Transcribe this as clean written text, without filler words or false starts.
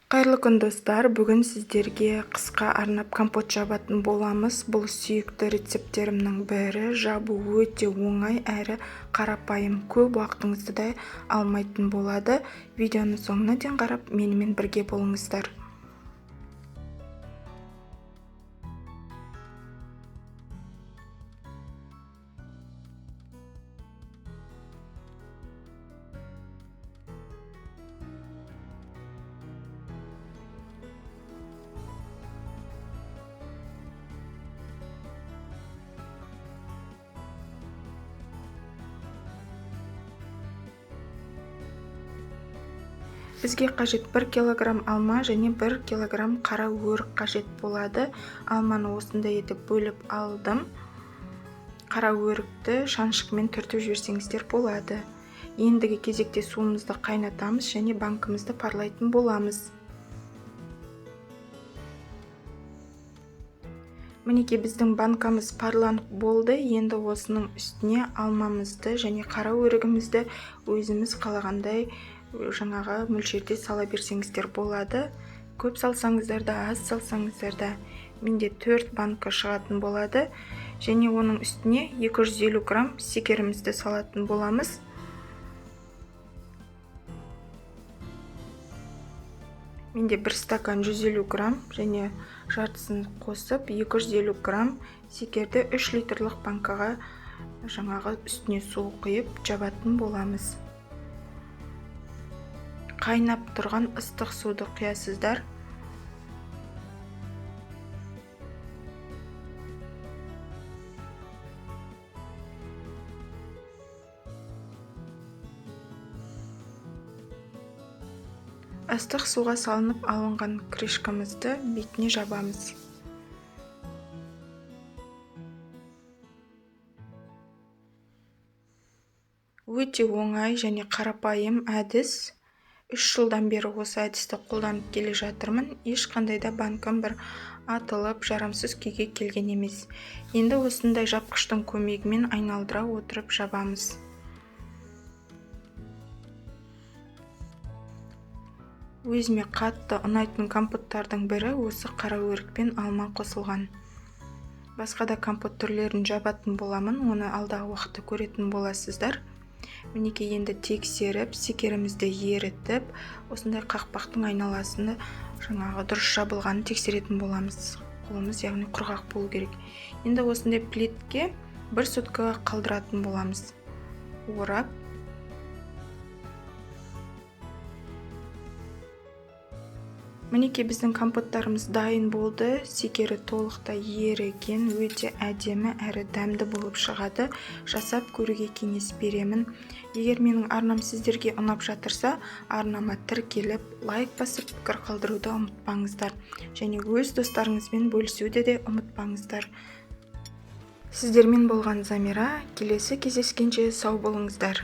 Қайырлы күн достар, бүгін сіздерге қысқа арнап компот жабатын боламыз. Бұл сүйікті рецепттерімнің бірі. Жабу өте оңай әрі қарапайым, көп уақытыңызды да алмайтын болады. Видеоны соңына дейін қарап, менімен бірге болыңыздар. Бізге қажет 1 кг алма және 1 кг қара өрік қажет болады. Алманы осындай етіп бөліп алдым. Қара өрікті шаншқымен түртіп жіберсеңіздер болады. Ендігі кезекте суымызды қайнатамыз және банкымызды парлайтын боламыз. Мінекей біздің банкамыз парланып болды. Енді осының үстіне алмамызды және қара өрігімізді өзіміз қалағандай жаңағы мөлшерде сала берсеңіздер болады. Көп салсаңыздар да, аз салсаңыздар да. Менде 4 банка шығатын болады. Және оның үстіне 250 грамм секерімізді салатын боламыз. Менде 1 стакан 150 грамм және жартысын қосып 250 грамм секерді 3 литрлік банкаға жаңағы үстіне су құйып жабатын боламыз. Қайнап тұрған ыстық суды құясыздар. Ыстық суға салынып алынған крышкамызды бетіне жабамыз. Өте оңай және қарапайым әдіс. 3 жылдан бері осы әдісті қолданып келе жатырмын. Ешқандай да банкам бір атылып, жарамсыз күйге келген емес. Енді осындай жапқыштың көмегімен айналдыра отырып жабамыз. Өзіме қатты ұнайтын компоттардың бірі осы қара өрік пен алма қосылған. Басқа да компот түрлерін жабатын боламын, оны алдағы уақытта көретін боласыздар. Мінекей енді тексеріп, секерімізді ерітіп, осындай қақпақтың айналасында жаңағы дұрыс жабылғанын тексеретін боламыз. Қолымыз яғни құрғақ болу керек. Енді осындай плитке 1 суткаға қалдыратын боламыз. Орап. Мінекей біздің компоттарымыз дайын болды. Секері толықтай еріген, өте әдемі әрі дәмді болып шығады. Жасап көруге кеңес беремін. Егер менің арнам сіздерге ұнап жатырса, арнама тіркеліп, лайк басып, пікір қалдыруды ұмытпаңыздар. Және өз достарыңызбен бөлісуді де ұмытпаңыздар. Сіздермен болған Замира. Келесі кездескенше сау болыңыздар.